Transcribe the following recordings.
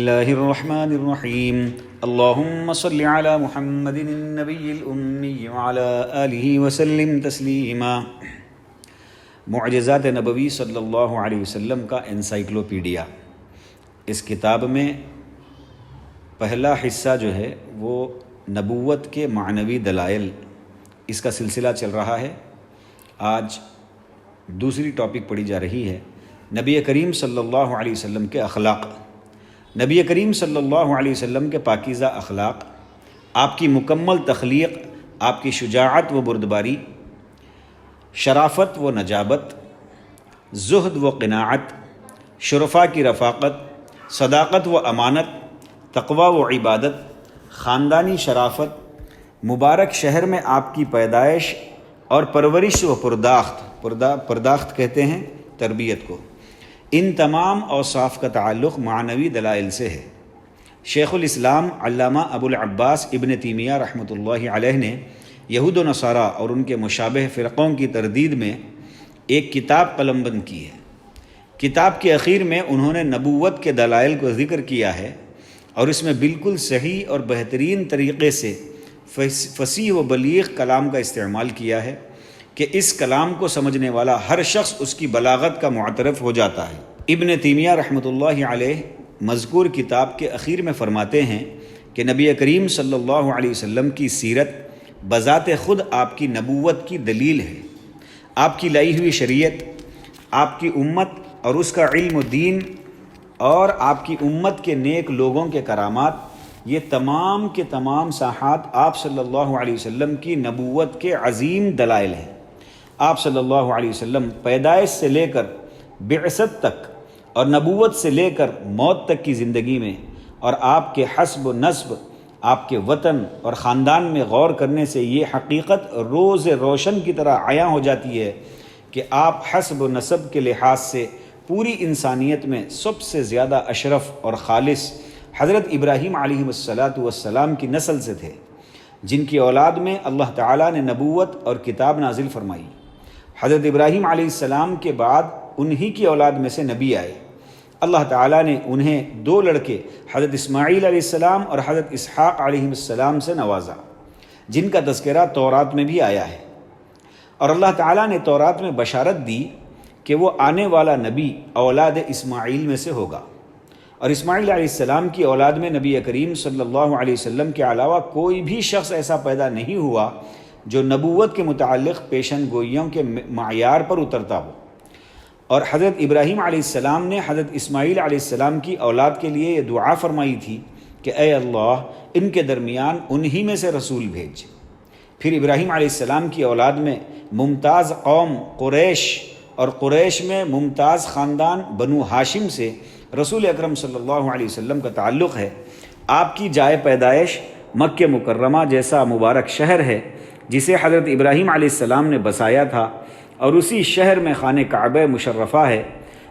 اللہ الرحمن الرحیم اللہم صل علی محمد النبی الأمی وعلی آلہ وسلم تسلیما۔ معجزات نبوی صلی اللہ علیہ وسلم کا انسائکلوپیڈیا، اس کتاب میں پہلا حصہ جو ہے وہ نبوت کے معنوی دلائل، اس کا سلسلہ چل رہا ہے۔ آج دوسری ٹاپک پڑھی جا رہی ہے نبی کریم صلی اللہ علیہ وسلم کے اخلاق۔ نبی کریم صلی اللہ علیہ وسلم کے پاکیزہ اخلاق، آپ کی مکمل تخلیق، آپ کی شجاعت و بردباری، شرافت و نجابت، زہد و قناعت، شرفاء کی رفاقت، صداقت و امانت، تقوی و عبادت، خاندانی شرافت، مبارک شہر میں آپ کی پیدائش اور پرورش و پرداخت کہتے ہیں تربیت کو، ان تمام اوصاف کا تعلق معنوی دلائل سے ہے۔ شیخ الاسلام علامہ ابو العباس ابن تیمیہ رحمۃ اللہ علیہ نے یہود و نصارہ اور ان کے مشابہ فرقوں کی تردید میں ایک کتاب قلم بند کی ہے۔ کتاب کے اخیر میں انہوں نے نبوت کے دلائل کو ذکر کیا ہے اور اس میں بالکل صحیح اور بہترین طریقے سے فصیح و بلیغ کلام کا استعمال کیا ہے کہ اس کلام کو سمجھنے والا ہر شخص اس کی بلاغت کا معترف ہو جاتا ہے۔ ابن تیمیہ رحمۃ اللہ علیہ مذکور کتاب کے اخیر میں فرماتے ہیں کہ نبی کریم صلی اللہ علیہ وسلم کی سیرت بذات خود آپ کی نبوت کی دلیل ہے۔ آپ کی لائی ہوئی شریعت، آپ کی امت اور اس کا علم و دین اور آپ کی امت کے نیک لوگوں کے کرامات، یہ تمام کے تمام ساحات آپ صلی اللہ علیہ وسلم کی نبوت کے عظیم دلائل ہیں۔ آپ صلی اللہ علیہ وسلم پیدائش سے لے کر بعثت تک اور نبوت سے لے کر موت تک کی زندگی میں اور آپ کے حسب و نسب، آپ کے وطن اور خاندان میں غور کرنے سے یہ حقیقت روز روشن کی طرح عیاں ہو جاتی ہے کہ آپ حسب و نسب کے لحاظ سے پوری انسانیت میں سب سے زیادہ اشرف اور خالص حضرت ابراہیم علیہ السلام کی نسل سے تھے، جن کی اولاد میں اللہ تعالیٰ نے نبوت اور کتاب نازل فرمائی۔ حضرت ابراہیم علیہ السلام کے بعد انہی کی اولاد میں سے نبی آئے۔ اللہ تعالیٰ نے انہیں دو لڑکے حضرت اسماعیل علیہ السلام اور حضرت اسحاق علیہ السلام سے نوازا، جن کا تذکرہ تورات میں بھی آیا ہے۔ اور اللہ تعالیٰ نے تورات میں بشارت دی کہ وہ آنے والا نبی اولاد اسماعیل میں سے ہوگا، اور اسماعیل علیہ السلام کی اولاد میں نبی کریم صلی اللہ علیہ وسلم کے علاوہ کوئی بھی شخص ایسا پیدا نہیں ہوا جو نبوت کے متعلق پیشن گوئیوں کے معیار پر اترتا ہو۔ اور حضرت ابراہیم علیہ السلام نے حضرت اسماعیل علیہ السلام کی اولاد کے لیے یہ دعا فرمائی تھی کہ اے اللہ ان کے درمیان انہی میں سے رسول بھیج۔ پھر ابراہیم علیہ السلام کی اولاد میں ممتاز قوم قریش اور قریش میں ممتاز خاندان بنو ہاشم سے رسول اکرم صلی اللہ علیہ وسلم کا تعلق ہے۔ آپ کی جائے پیدائش مکہ مکرمہ جیسا مبارک شہر ہے جسے حضرت ابراہیم علیہ السلام نے بسایا تھا، اور اسی شہر میں خانہ کعبہ مشرفہ ہے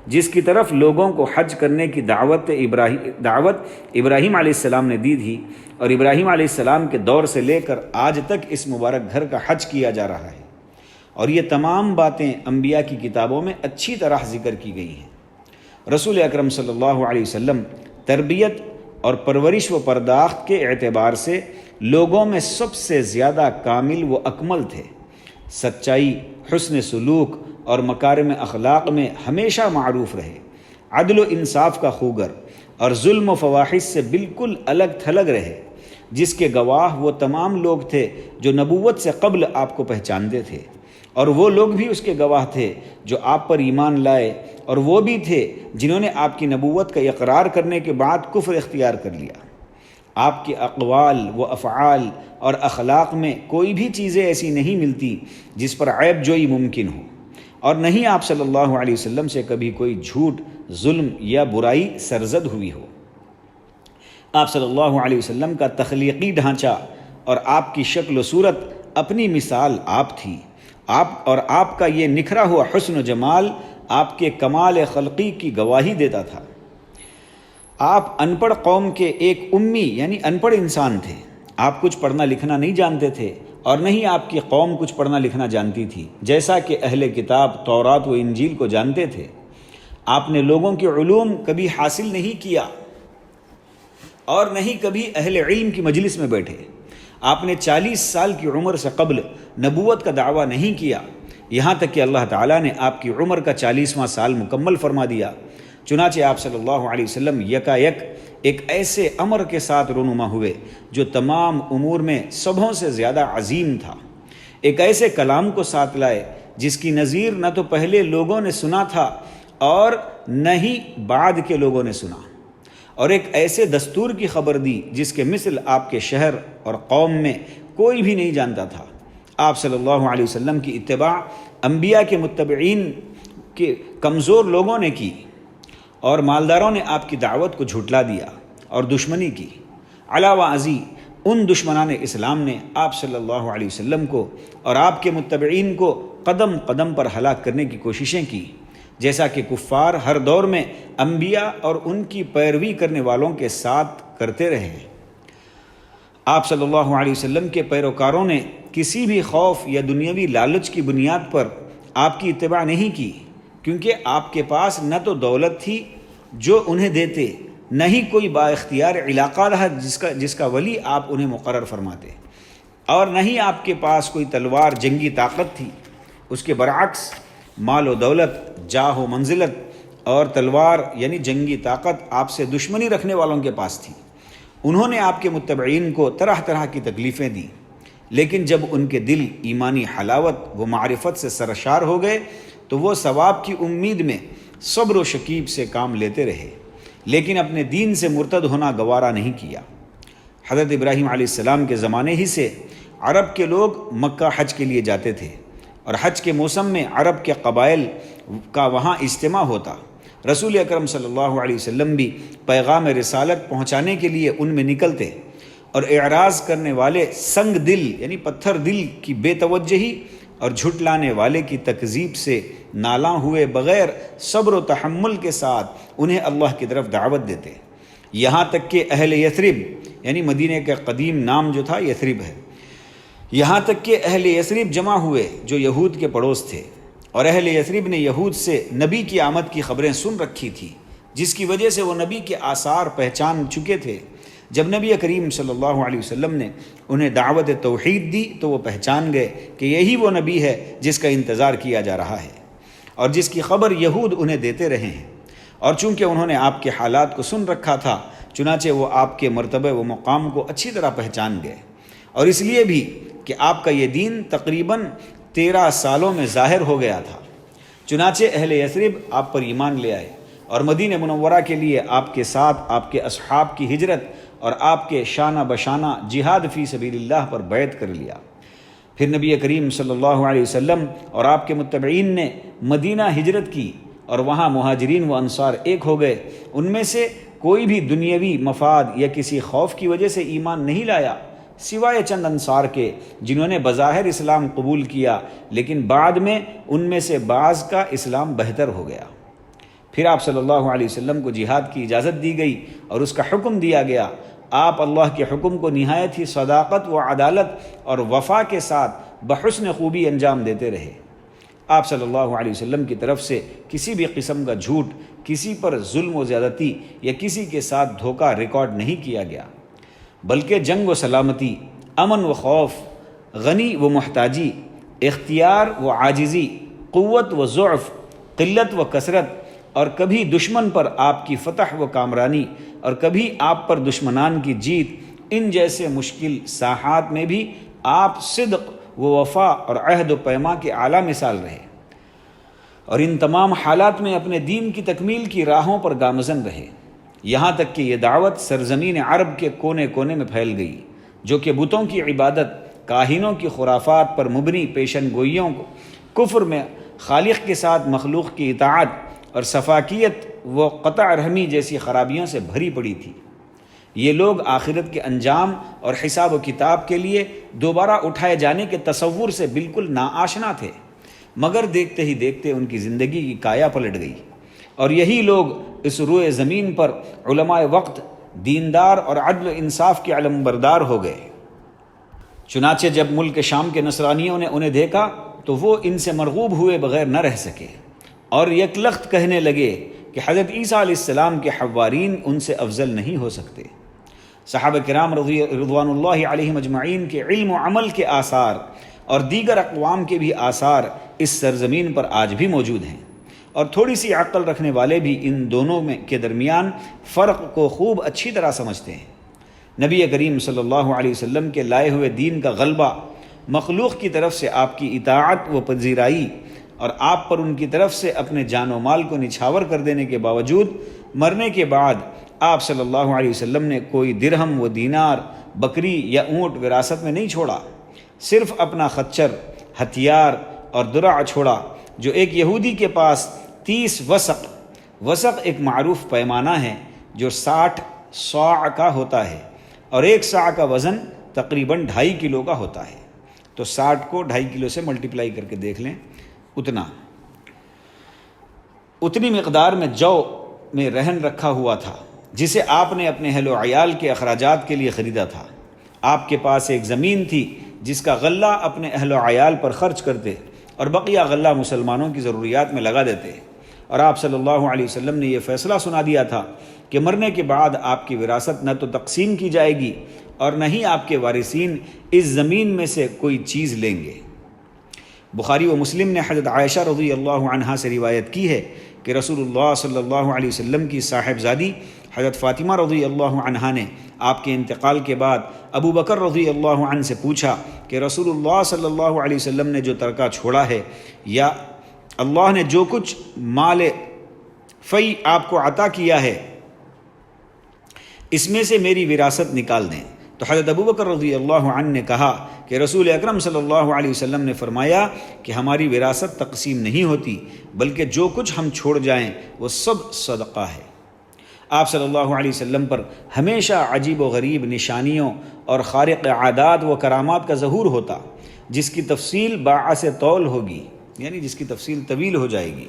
جس کی طرف لوگوں کو حج کرنے کی دعوت ابراہیم علیہ السلام نے دی تھی، اور ابراہیم علیہ السلام کے دور سے لے کر آج تک اس مبارک گھر کا حج کیا جا رہا ہے۔ اور یہ تمام باتیں انبیاء کی کتابوں میں اچھی طرح ذکر کی گئی ہیں۔ رسول اکرم صلی اللہ علیہ وسلم تربیت اور پرورش و پرداخت کے اعتبار سے لوگوں میں سب سے زیادہ کامل و اکمل تھے۔ سچائی، حسن سلوک اور مکارم اخلاق میں ہمیشہ معروف رہے، عدل و انصاف کا خوگر اور ظلم و فواحش سے بالکل الگ تھلگ رہے، جس کے گواہ وہ تمام لوگ تھے جو نبوت سے قبل آپ کو پہچانتے تھے، اور وہ لوگ بھی اس کے گواہ تھے جو آپ پر ایمان لائے، اور وہ بھی تھے جنہوں نے آپ کی نبوت کا اقرار کرنے کے بعد کفر اختیار کر لیا۔ آپ کے اقوال و افعال اور اخلاق میں کوئی بھی چیزیں ایسی نہیں ملتی جس پر عیب جوئی ممکن ہو، اور نہیں آپ صلی اللہ علیہ وسلم سے کبھی کوئی جھوٹ، ظلم یا برائی سرزد ہوئی ہو۔ آپ صلی اللہ علیہ وسلم کا تخلیقی ڈھانچہ اور آپ کی شکل و صورت اپنی مثال آپ تھی، آپ کا یہ نکھرا ہوا حسن و جمال آپ کے کمال خلقی کی گواہی دیتا تھا۔ آپ ان پڑھ قوم کے ایک امی یعنی ان پڑھ انسان تھے۔ آپ کچھ پڑھنا لکھنا نہیں جانتے تھے، اور نہیں آپ کی قوم کچھ پڑھنا لکھنا جانتی تھی، جیسا کہ اہل کتاب تورات و انجیل کو جانتے تھے۔ آپ نے لوگوں کے علوم کبھی حاصل نہیں کیا، اور نہیں کبھی اہل علم کی مجلس میں بیٹھے۔ آپ نے 40 سال کی عمر سے قبل نبوت کا دعویٰ نہیں کیا، یہاں تک کہ اللہ تعالیٰ نے آپ کی عمر کا 40واں سال مکمل فرما دیا۔ چنانچہ آپ صلی اللہ علیہ وسلم یکا یک ایک ایسے امر کے ساتھ رونما ہوئے جو تمام امور میں سبوں سے زیادہ عظیم تھا، ایک ایسے کلام کو ساتھ لائے جس کی نظیر نہ تو پہلے لوگوں نے سنا تھا اور نہ ہی بعد کے لوگوں نے سنا، اور ایک ایسے دستور کی خبر دی جس کے مثل آپ کے شہر اور قوم میں کوئی بھی نہیں جانتا تھا۔ آپ صلی اللہ علیہ وسلم کی اتباع انبیاء کے متبعین کے کمزور لوگوں نے کی، اور مالداروں نے آپ کی دعوت کو جھٹلا دیا اور دشمنی کی۔ علاوہ ازیں ان دشمنان اسلام نے آپ صلی اللہ علیہ وسلم کو اور آپ کے متبعین کو قدم قدم پر ہلاک کرنے کی کوششیں کی، جیسا کہ کفار ہر دور میں انبیاء اور ان کی پیروی کرنے والوں کے ساتھ کرتے رہے ہیں۔ آپ صلی اللہ علیہ وسلم کے پیروکاروں نے کسی بھی خوف یا دنیاوی لالچ کی بنیاد پر آپ کی اتباع نہیں کی، کیونکہ آپ کے پاس نہ تو دولت تھی جو انہیں دیتے، نہ ہی کوئی با اختیار علاقہ رہا جس کا ولی آپ انہیں مقرر فرماتے، اور نہ ہی آپ کے پاس کوئی تلوار جنگی طاقت تھی۔ اس کے برعکس مال و دولت، جاہ و منزلت اور تلوار یعنی جنگی طاقت آپ سے دشمنی رکھنے والوں کے پاس تھی۔ انہوں نے آپ کے متبعین کو طرح طرح کی تکلیفیں دیں، لیکن جب ان کے دل ایمانی حلاوت و معرفت سے سرشار ہو گئے تو وہ ثواب کی امید میں صبر و شکیب سے کام لیتے رہے، لیکن اپنے دین سے مرتد ہونا گوارا نہیں کیا۔ حضرت ابراہیم علیہ السلام کے زمانے ہی سے عرب کے لوگ مکہ حج کے لیے جاتے تھے، اور حج کے موسم میں عرب کے قبائل کا وہاں اجتماع ہوتا۔ رسول اکرم صلی اللہ علیہ وسلم بھی پیغام رسالت پہنچانے کے لیے ان میں نکلتے، اور اعراض کرنے والے سنگ دل یعنی پتھر دل کی بے توجہی اور جھٹلانے والے کی تکذیب سے نالاں ہوئے بغیر صبر و تحمل کے ساتھ انہیں اللہ کی طرف دعوت دیتے، یہاں تک کہ اہل یثرب یعنی مدینہ کا قدیم نام جو تھا یثرب ہے، یہاں تک کہ اہل یثرب جمع ہوئے جو یہود کے پڑوس تھے، اور اہل یثرب نے یہود سے نبی کی آمد کی خبریں سن رکھی تھی، جس کی وجہ سے وہ نبی کے آثار پہچان چکے تھے۔ جب نبی کریم صلی اللہ علیہ وسلم نے انہیں دعوت توحید دی تو وہ پہچان گئے کہ یہی وہ نبی ہے جس کا انتظار کیا جا رہا ہے اور جس کی خبر یہود انہیں دیتے رہے ہیں، اور چونکہ انہوں نے آپ کے حالات کو سن رکھا تھا چنانچہ وہ آپ کے مرتبہ و مقام کو اچھی طرح پہچان گئے، اور اس لیے بھی کہ آپ کا یہ دین تقریباً 13 سالوں میں ظاہر ہو گیا تھا۔ چنانچہ اہل یثرب آپ پر ایمان لے آئے، اور مدینہ منورہ کے لیے آپ کے ساتھ آپ کے اصحاب کی ہجرت اور آپ کے شانہ بشانہ جہاد فی سبیل اللہ پر بیعت کر لیا۔ پھر نبی کریم صلی اللہ علیہ وسلم اور آپ کے متبعین نے مدینہ ہجرت کی، اور وہاں مہاجرین و انصار ایک ہو گئے۔ ان میں سے کوئی بھی دنیاوی مفاد یا کسی خوف کی وجہ سے ایمان نہیں لایا، سوائے چند انصار کے جنہوں نے بظاہر اسلام قبول کیا، لیکن بعد میں ان میں سے بعض کا اسلام بہتر ہو گیا۔ پھر آپ صلی اللہ علیہ وسلم کو جہاد کی اجازت دی گئی اور اس کا حکم دیا گیا۔ آپ اللہ کے حکم کو نہایت ہی صداقت و عدالت اور وفا کے ساتھ بحسن خوبی انجام دیتے رہے۔ آپ صلی اللہ علیہ وسلم کی طرف سے کسی بھی قسم کا جھوٹ، کسی پر ظلم و زیادتی یا کسی کے ساتھ دھوکہ ریکارڈ نہیں کیا گیا، بلکہ جنگ و سلامتی، امن و خوف، غنی و محتاجی، اختیار و عاجزی، قوت و ضعف، قلت و کثرت، اور کبھی دشمن پر آپ کی فتح و کامرانی اور کبھی آپ پر دشمنان کی جیت، ان جیسے مشکل ساحات میں بھی آپ صدق و وفا اور عہد و پیما کے اعلیٰ مثال رہے، اور ان تمام حالات میں اپنے دین کی تکمیل کی راہوں پر گامزن رہے، یہاں تک کہ یہ دعوت سرزمین عرب کے کونے کونے میں پھیل گئی، جو کہ بتوں کی عبادت، کاہنوں کی خرافات پر مبنی پیشن گوئیوں کو، کفر میں خالق کے ساتھ مخلوق کی اطاعت اور سفاکیت و قطع رحمی جیسی خرابیوں سے بھری پڑی تھی۔ یہ لوگ آخرت کے انجام اور حساب و کتاب کے لیے دوبارہ اٹھائے جانے کے تصور سے بالکل ناآشنا تھے، مگر دیکھتے ہی دیکھتے ان کی زندگی کی کایا پلٹ گئی، اور یہی لوگ اس روئے زمین پر علماء وقت، دیندار اور عدل و انصاف کے علم بردار ہو گئے۔ چنانچہ جب ملک شام کے نصرانیوں نے انہیں دیکھا تو وہ ان سے مرغوب ہوئے بغیر نہ رہ سکے، اور یکلخت کہنے لگے کہ حضرت عیسیٰ علیہ السلام کے حوارین ان سے افضل نہیں ہو سکتے۔ صحابہ کرام رضوان اللہ علیہم اجمعین کے علم و عمل کے آثار اور دیگر اقوام کے بھی آثار اس سرزمین پر آج بھی موجود ہیں، اور تھوڑی سی عقل رکھنے والے بھی ان دونوں کے درمیان فرق کو خوب اچھی طرح سمجھتے ہیں۔ نبی کریم صلی اللہ علیہ وسلم کے لائے ہوئے دین کا غلبہ، مخلوق کی طرف سے آپ کی اطاعت و پذیرائی اور آپ پر ان کی طرف سے اپنے جان و مال کو نچھاور کر دینے کے باوجود مرنے کے بعد آپ صلی اللہ علیہ وسلم نے کوئی درہم و دینار، بکری یا اونٹ وراثت میں نہیں چھوڑا، صرف اپنا خچر، ہتھیار اور درع چھوڑا، جو ایک یہودی کے پاس 30 وسق ایک معروف پیمانہ ہے جو 60 صاع کا ہوتا ہے، اور ایک صاع کا وزن تقریباً 2.5 کلو کا ہوتا ہے۔ تو 60 کو 2.5 کلو سے ملٹیپلائی کر کے دیکھ لیں، اتنی مقدار میں جو میں رہن رکھا ہوا تھا جسے آپ نے اپنے اہل و عیال کے اخراجات کے لیے خریدا تھا۔ آپ کے پاس ایک زمین تھی جس کا غلہ اپنے اہل و عیال پر خرچ کرتے اور بقیہ غلہ مسلمانوں کی ضروریات میں لگا دیتے، اور آپ صلی اللہ علیہ وسلم نے یہ فیصلہ سنا دیا تھا کہ مرنے کے بعد آپ کی وراثت نہ تو تقسیم کی جائے گی اور نہ ہی آپ کے وارثین اس زمین میں سے کوئی چیز لیں گے۔ بخاری و مسلم نے حضرت عائشہ رضی اللہ عنہا سے روایت کی ہے کہ رسول اللہ صلی اللہ علیہ وسلم کی صاحبزادی حضرت فاطمہ رضی اللہ عنہا نے آپ کے انتقال کے بعد ابو بکر رضی اللہ عنہ سے پوچھا کہ رسول اللہ صلی اللہ علیہ وسلم نے جو ترکہ چھوڑا ہے، یا اللہ نے جو کچھ مال فی آپ کو عطا کیا ہے، اس میں سے میری وراثت نکال دیں۔ تو حضرت ابو بکر رضی اللہ عنہ نے کہا کہ رسول اکرم صلی اللہ علیہ وسلم نے فرمایا کہ ہماری وراثت تقسیم نہیں ہوتی، بلکہ جو کچھ ہم چھوڑ جائیں وہ سب صدقہ ہے۔ آپ صلی اللہ علیہ وسلم پر ہمیشہ عجیب و غریب نشانیوں اور خارق عادات و کرامات کا ظہور ہوتا، جس کی تفصیل باعث طول ہوگی، یعنی جس کی تفصیل طویل ہو جائے گی۔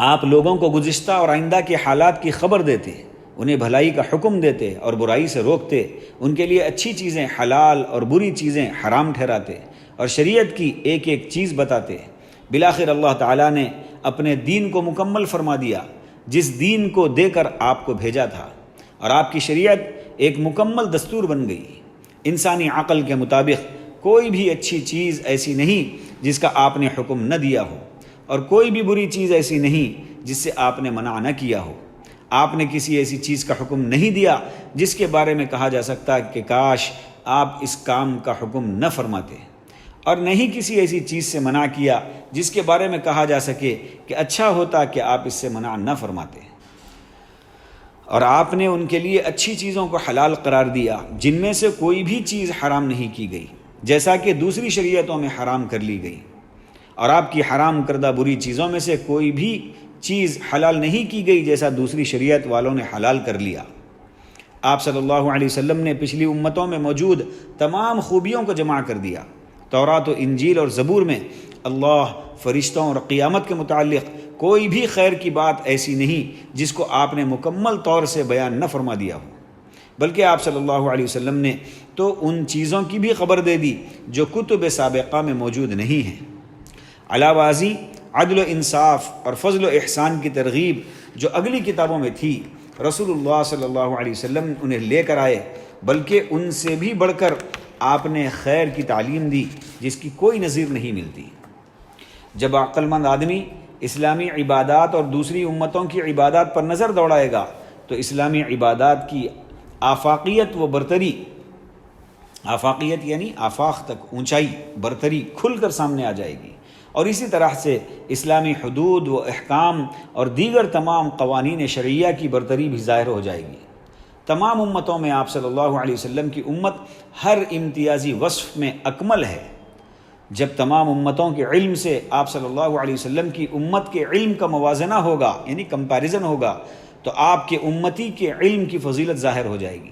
آپ لوگوں کو گزشتہ اور آئندہ کے حالات کی خبر دیتے، انہیں بھلائی کا حکم دیتے اور برائی سے روکتے، ان کے لیے اچھی چیزیں حلال اور بری چیزیں حرام ٹھہراتے، اور شریعت کی ایک ایک چیز بتاتے۔ بالآخر اللہ تعالیٰ نے اپنے دین کو مکمل فرما دیا، جس دین کو دے کر آپ کو بھیجا تھا، اور آپ کی شریعت ایک مکمل دستور بن گئی۔ انسانی عقل کے مطابق کوئی بھی اچھی چیز ایسی نہیں جس کا آپ نے حکم نہ دیا ہو، اور کوئی بھی بری چیز ایسی نہیں جس سے آپ نے منع نہ کیا ہو۔ آپ نے کسی ایسی چیز کا حکم نہیں دیا جس کے بارے میں کہا جا سکتا کہ کاش آپ اس کام کا حکم نہ فرماتے، اور نہ ہی کسی ایسی چیز سے منع کیا جس کے بارے میں کہا جا سکے کہ اچھا ہوتا کہ آپ اس سے منع نہ فرماتے۔ اور آپ نے ان کے لیے اچھی چیزوں کو حلال قرار دیا، جن میں سے کوئی بھی چیز حرام نہیں کی گئی، جیسا کہ دوسری شریعتوں میں حرام کر لی گئی، اور آپ کی حرام کردہ بری چیزوں میں سے کوئی بھی چیز حلال نہیں کی گئی جیسا دوسری شریعت والوں نے حلال کر لیا۔ آپ صلی اللہ علیہ وسلم نے پچھلی امتوں میں موجود تمام خوبیوں کو جمع کر دیا۔ تورات و انجیل اور زبور میں اللہ، فرشتوں اور قیامت کے متعلق کوئی بھی خیر کی بات ایسی نہیں جس کو آپ نے مکمل طور سے بیان نہ فرما دیا ہو، بلکہ آپ صلی اللہ علیہ وسلم نے تو ان چیزوں کی بھی خبر دے دی جو کتب سابقہ میں موجود نہیں ہیں۔ علاوہ ازیں عدل و انصاف اور فضل و احسان کی ترغیب جو اگلی کتابوں میں تھی، رسول اللہ صلی اللہ علیہ وسلم انہیں لے کر آئے، بلکہ ان سے بھی بڑھ کر آپ نے خیر کی تعلیم دی جس کی کوئی نظیر نہیں ملتی۔ جب عقل مند آدمی اسلامی عبادات اور دوسری امتوں کی عبادات پر نظر دوڑائے گا تو اسلامی عبادات کی آفاقیت و برتری، آفاقیت یعنی آفاق تک اونچائی، برتری کھل کر سامنے آ جائے گی، اور اسی طرح سے اسلامی حدود و احکام اور دیگر تمام قوانین شرعیہ کی برتری بھی ظاہر ہو جائے گی۔ تمام امتوں میں آپ صلی اللہ علیہ وسلم کی امت ہر امتیازی وصف میں اکمل ہے۔ جب تمام امتوں کے علم سے آپ صلی اللہ علیہ وسلم کی امت کے علم کا موازنہ ہوگا، یعنی کمپیریزن ہوگا، تو آپ کے امتی کے علم کی فضیلت ظاہر ہو جائے گی،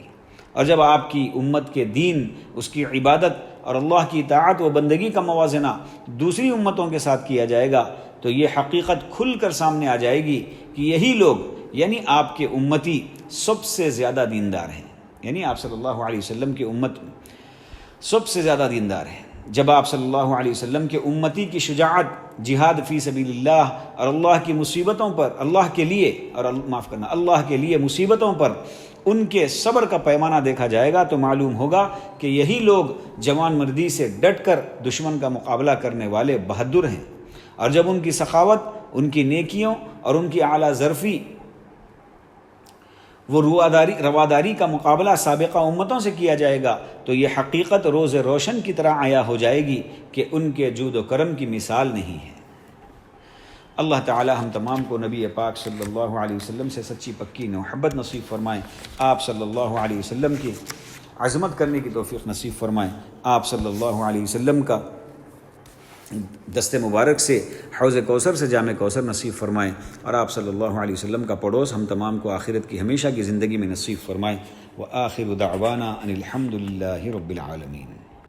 اور جب آپ کی امت کے دین، اس کی عبادت اور اللہ کی اطاعت و بندگی کا موازنہ دوسری امتوں کے ساتھ کیا جائے گا تو یہ حقیقت کھل کر سامنے آ جائے گی کہ یہی لوگ، یعنی آپ کے امتی، سب سے زیادہ دیندار ہیں، یعنی آپ صلی اللہ علیہ وسلم کی امت سب سے زیادہ دیندار ہیں۔ جب آپ صلی اللہ علیہ وسلم کے امتی کی شجاعت، جہاد فی سبیل اللہ اور اللہ کی مصیبتوں پر، اللہ کے لیے مصیبتوں پر ان کے صبر کا پیمانہ دیکھا جائے گا تو معلوم ہوگا کہ یہی لوگ جوان مردی سے ڈٹ کر دشمن کا مقابلہ کرنے والے بہادر ہیں۔ اور جب ان کی سخاوت، ان کی نیکیوں اور ان کی اعلیٰ ظرفی وہ رواداری کا مقابلہ سابقہ امتوں سے کیا جائے گا تو یہ حقیقت روز روشن کی طرح عیاں ہو جائے گی کہ ان کے جود و کرم کی مثال نہیں ہے۔ اللہ تعالی ہم تمام کو نبی پاک صلی اللہ علیہ وسلم سے سچی پکی محبت نصیب فرمائیں، آپ صلی اللہ علیہ وسلم کی عظمت کرنے کی توفیق نصیب فرمائیں، آپ صلی اللہ علیہ وسلم کا دست مبارک سے حوض کوثر سے جام کوثر نصیب فرمائیں، اور آپ صلی اللہ علیہ وسلم کا پڑوس ہم تمام کو آخرت کی ہمیشہ کی زندگی میں نصیب فرمائیں۔ وآخر دعوانا ان الحمد للہ رب العالمین۔